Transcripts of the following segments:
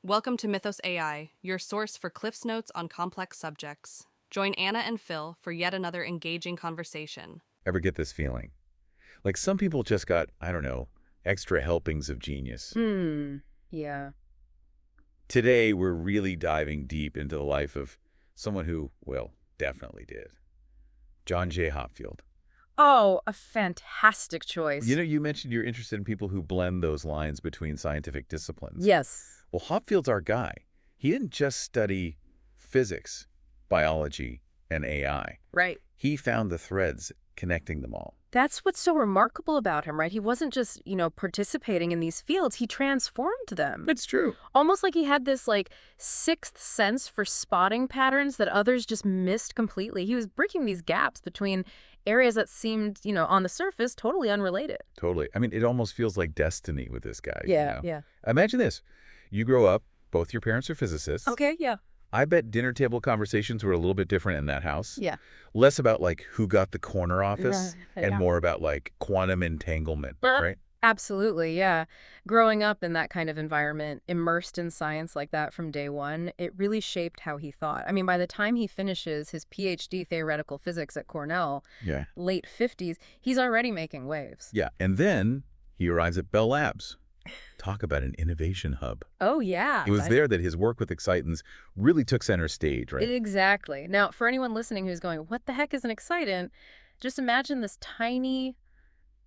Welcome to Mythos AI, your source for Cliff's Notes on complex subjects. Join Anna and Phil for yet another engaging conversation. Ever get this feeling? Like some people just got, I don't know, extra helpings of genius. Yeah. Today, we're really diving deep into the life of someone who, well, definitely did. John J. Hopfield. Oh, a fantastic choice. You know, you mentioned you're interested in people who blend those lines between scientific disciplines. Yes. Well, Hopfield's our guy. He didn't just study physics, biology, and AI. Right. He found the threads connecting them all. That's what's so remarkable about him, right? He wasn't just, participating in these fields. He transformed them. It's true. Almost like he had this, sixth sense for spotting patterns that others just missed completely. He was breaking these gaps between areas that seemed, on the surface, totally unrelated. Totally. I mean, it almost feels like destiny with this guy. Yeah, yeah. Imagine this. You grow up, both your parents are physicists. Okay, yeah. I bet dinner table conversations were a little bit different in that house. Yeah. Less about, who got the corner office and Yeah. more about, quantum entanglement, right? Absolutely, yeah. Growing up in that kind of environment, immersed in science like that from day one, it really shaped how he thought. I mean, by the time he finishes his PhD theoretical physics at Cornell, Yeah. late 50s, he's already making waves. Yeah. And then he arrives at Bell Labs. Talk about an innovation hub. Oh, yeah. It was there that his work with excitants really took center stage, right? Exactly. Now, for anyone listening who's going, what the heck is an excitant? Just imagine this tiny,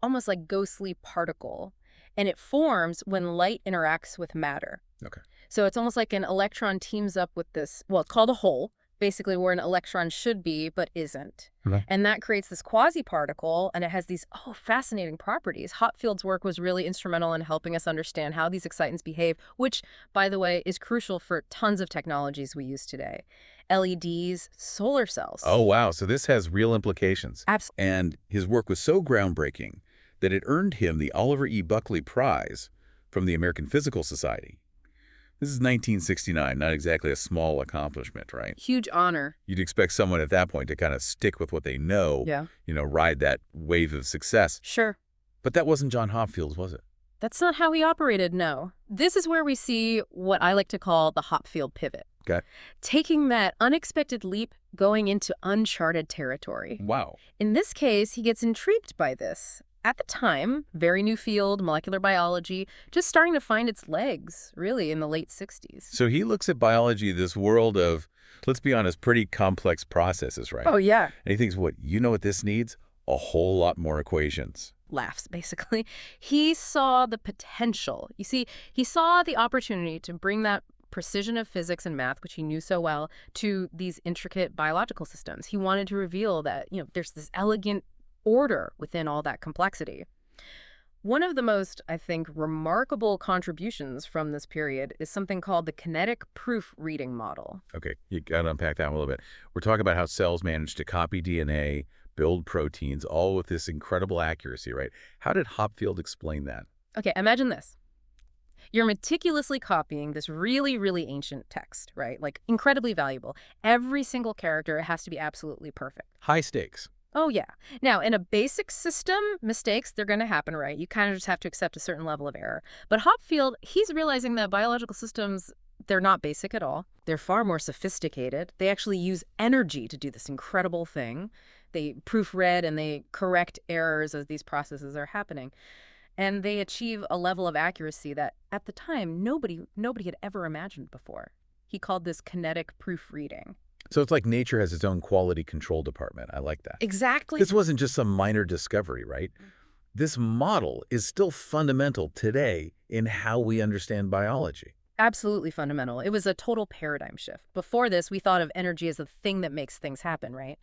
almost like ghostly particle, and it forms when light interacts with matter. Okay. So it's almost like an electron teams up with this, well, it's called a hole, basically where an electron should be but isn't. Okay. And that creates this quasi-particle, and it has these, fascinating properties. Hopfield's work was really instrumental in helping us understand how these excitants behave, which, by the way, is crucial for tons of technologies we use today. LEDs, solar cells. Oh, wow. So this has real implications. Absolutely. And his work was so groundbreaking that it earned him the Oliver E. Buckley Prize from the American Physical Society. This is 1969, not exactly a small accomplishment, right? Huge honor. You'd expect someone at that point to kind of stick with what they know, Yeah. Ride that wave of success. Sure. But that wasn't John Hopfield's, was it? That's not how he operated, no. This is where we see what I like to call the Hopfield pivot. Okay. Taking that unexpected leap, going into uncharted territory. Wow. In this case, he gets intrigued by this. At the time, very new field, molecular biology, just starting to find its legs, really, in the late 60s. So he looks at biology, this world of, let's be honest, pretty complex processes, right? Oh, yeah. And he thinks, what this needs? A whole lot more equations. Laughs, basically. He saw the potential. You see, he saw the opportunity to bring that precision of physics and math, which he knew so well, to these intricate biological systems. He wanted to reveal that, there's this elegant order within all that complexity. One of the most, I think, remarkable contributions from this period is something called the kinetic proofreading model. Okay, you got to unpack that one a little bit. We're talking about how cells manage to copy DNA, build proteins, all with this incredible accuracy, right? How did Hopfield explain that? Okay, imagine this. You're meticulously copying this really, really ancient text, right? Like incredibly valuable. Every single character has to be absolutely perfect. High stakes. Oh, yeah. Now, in a basic system, mistakes, they're going to happen, right? You kind of just have to accept a certain level of error. But Hopfield, he's realizing that biological systems, they're not basic at all. They're far more sophisticated. They actually use energy to do this incredible thing. They proofread and they correct errors as these processes are happening. And they achieve a level of accuracy that, at the time, nobody had ever imagined before. He called this kinetic proofreading. So it's like nature has its own quality control department. I like that. Exactly. This wasn't just some minor discovery, right? This model is still fundamental today in how we understand biology. Absolutely fundamental. It was a total paradigm shift. Before this, we thought of energy as the thing that makes things happen, right?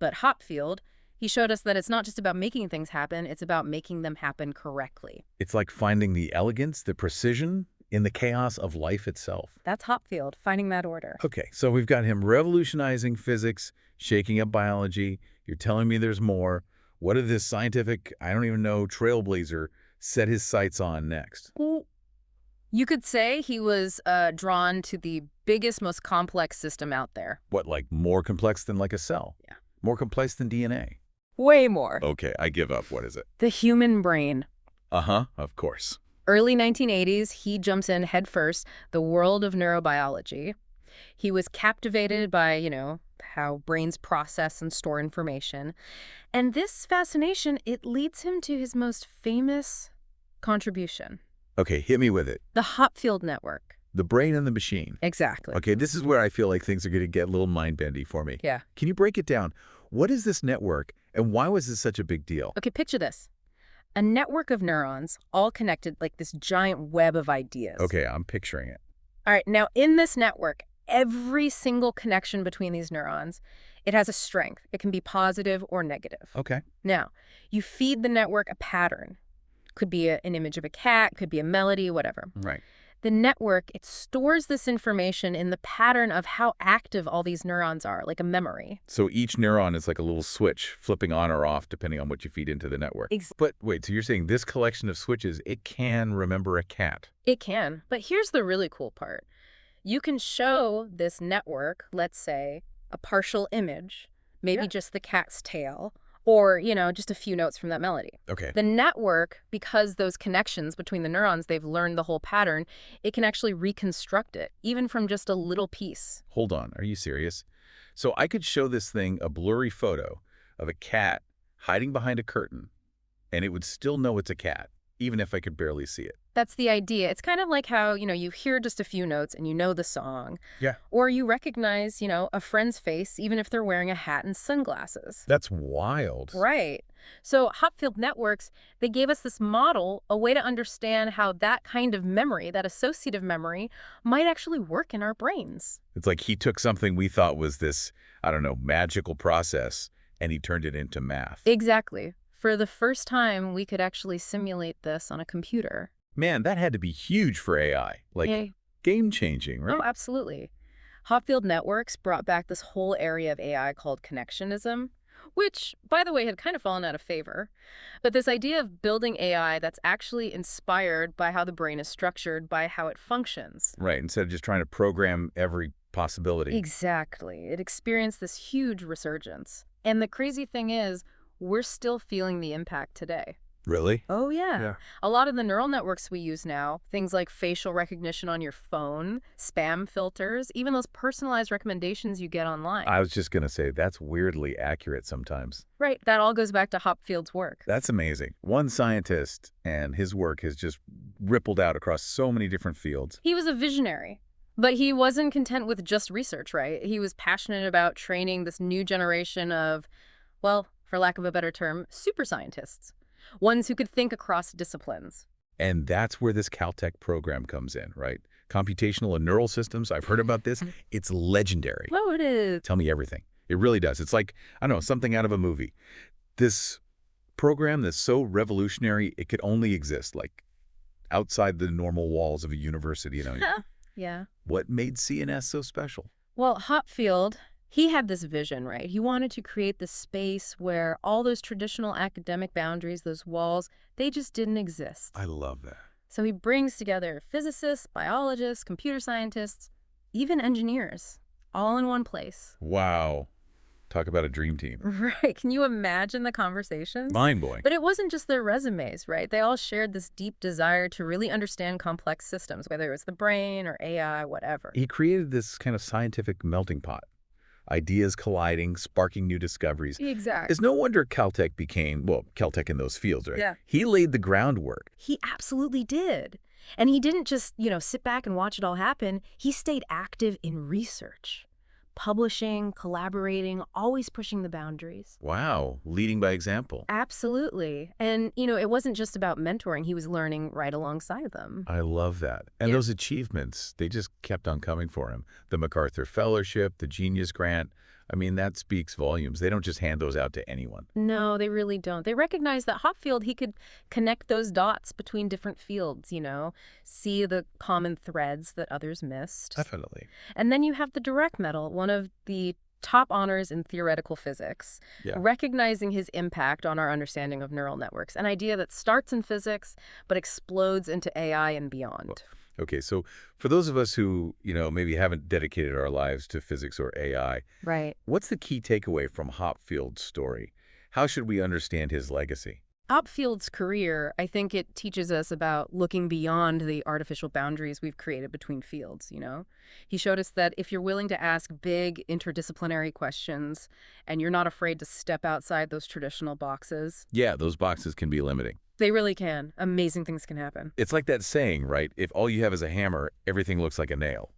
But Hopfield, he showed us that it's not just about making things happen, it's about making them happen correctly. It's like finding the elegance, the precision in the chaos of life itself. That's Hopfield, finding that order. Okay, so we've got him revolutionizing physics, shaking up biology. You're telling me there's more. What did this scientific, I don't even know, trailblazer set his sights on next? Well, you could say he was drawn to the biggest, most complex system out there. What, like more complex than like a cell? Yeah. More complex than DNA? Way more. Okay, I give up. What is it? The human brain. Uh-huh, of course. Early 1980s, he jumps in headfirst, the world of neurobiology. He was captivated by, how brains process and store information. And this fascination, it leads him to his most famous contribution. Okay, hit me with it. The Hopfield network. The brain and the machine. Exactly. Okay, this is where I feel like things are going to get a little mind-bendy for me. Yeah. Can you break it down? What is this network, and why was this such a big deal? Okay, picture this. A network of neurons, all connected like this giant web of ideas. Okay, I'm picturing it. All right, now in this network, every single connection between these neurons, it has a strength. It can be positive or negative. Okay. Now, you feed the network a pattern. Could be an image of a cat, could be a melody, whatever. Right. The network, it stores this information in the pattern of how active all these neurons are, like a memory. So each neuron is like a little switch flipping on or off depending on what you feed into the network. But wait, so you're saying this collection of switches, it can remember a cat? It can. But here's the really cool part. You can show this network, let's say, a partial image, maybe just the cat's tail, or, just a few notes from that melody. Okay. The network, because those connections between the neurons, they've learned the whole pattern, it can actually reconstruct it, even from just a little piece. Hold on. Are you serious? So I could show this thing a blurry photo of a cat hiding behind a curtain, and it would still know it's a cat, even if I could barely see it. That's the idea. It's kind of like how, you hear just a few notes and you know the song. Yeah. Or you recognize, a friend's face, even if they're wearing a hat and sunglasses. That's wild. Right. So Hopfield networks, they gave us this model, a way to understand how that kind of memory, that associative memory, might actually work in our brains. It's like he took something we thought was this, I don't know, magical process, and he turned it into math. Exactly. For the first time, we could actually simulate this on a computer. Man, that had to be huge for AI. Like, game-changing, right? Oh, absolutely. Hopfield networks brought back this whole area of AI called connectionism, which, by the way, had kind of fallen out of favor. But this idea of building AI that's actually inspired by how the brain is structured, by how it functions. Right, instead of just trying to program every possibility. Exactly. It experienced this huge resurgence. And the crazy thing is, we're still feeling the impact today. Really? Oh, yeah. A lot of the neural networks we use now, things like facial recognition on your phone, spam filters, even those personalized recommendations you get online. I was just going to say, that's weirdly accurate sometimes. Right. That all goes back to Hopfield's work. That's amazing. One scientist, and his work has just rippled out across so many different fields. He was a visionary. But he wasn't content with just research, right? He was passionate about training this new generation of, well, for lack of a better term, super scientists. Ones who could think across disciplines. And that's where this Caltech program comes in, right? Computational and neural systems, I've heard about this. It's legendary. Oh, it is. Tell me everything. It really does. It's like, I don't know, something out of a movie. This program that's so revolutionary, it could only exist, like, outside the normal walls of a university, Yeah. What made CNS so special? Well, Hopfield, he had this vision, right? He wanted to create this space where all those traditional academic boundaries, those walls, they just didn't exist. I love that. So he brings together physicists, biologists, computer scientists, even engineers, all in one place. Wow. Talk about a dream team. Right. Can you imagine the conversations? Mind-blowing. But it wasn't just their resumes, right? They all shared this deep desire to really understand complex systems, whether it was the brain or AI, whatever. He created this kind of scientific melting pot. Ideas colliding, sparking new discoveries. Exactly. It's no wonder Caltech became, well, Caltech in those fields, right? Yeah. He laid the groundwork. He absolutely did. And he didn't just, sit back and watch it all happen. He stayed active in research, publishing, collaborating, always pushing the boundaries. Wow. Leading by example. Absolutely. And, it wasn't just about mentoring. He was learning right alongside them. I love that. And those achievements, they just kept on coming for him. The MacArthur Fellowship, the Genius Grant. I mean, that speaks volumes. They don't just hand those out to anyone. No, they really don't. They recognize that Hopfield, he could connect those dots between different fields, see the common threads that others missed. Definitely. And then you have the Direct Medal, one of the top honors in theoretical physics, recognizing his impact on our understanding of neural networks, an idea that starts in physics but explodes into AI and beyond. Okay, so for those of us who, maybe haven't dedicated our lives to physics or AI, right? What's the key takeaway from Hopfield's story? How should we understand his legacy? Hopfield's career, I think it teaches us about looking beyond the artificial boundaries we've created between fields, you know? He showed us that if you're willing to ask big interdisciplinary questions and you're not afraid to step outside those traditional boxes, Yeah, those boxes can be limiting. they really can. Amazing things can happen. It's like that saying, right? If all you have is a hammer, everything looks like a nail.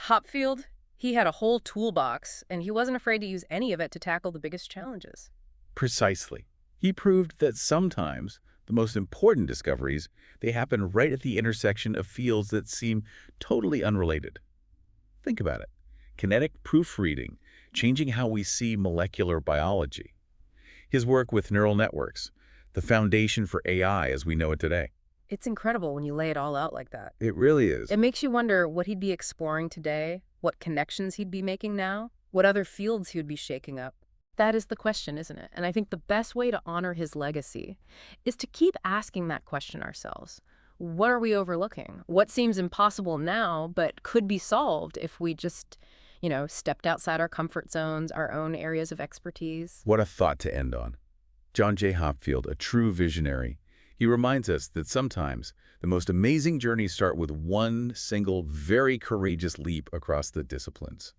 Hopfield, he had a whole toolbox, and he wasn't afraid to use any of it to tackle the biggest challenges. Precisely. He proved that sometimes the most important discoveries, they happen right at the intersection of fields that seem totally unrelated. Think about it. Kinetic proofreading, changing how we see molecular biology. His work with neural networks, the foundation for AI as we know it today. It's incredible when you lay it all out like that. It really is. It makes you wonder what he'd be exploring today, what connections he'd be making now, what other fields he would be shaking up. That is the question, isn't it? And I think the best way to honor his legacy is to keep asking that question ourselves. What are we overlooking? What seems impossible now, but could be solved if we just, stepped outside our comfort zones, our own areas of expertise? What a thought to end on. John J. Hopfield, a true visionary. He reminds us that sometimes the most amazing journeys start with one single, very courageous leap across the disciplines.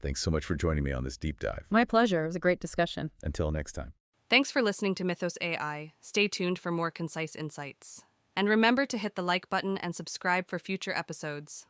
Thanks so much for joining me on this deep dive. My pleasure. It was a great discussion. Until next time. Thanks for listening to Mythos AI. Stay tuned for more concise insights. And remember to hit the like button and subscribe for future episodes.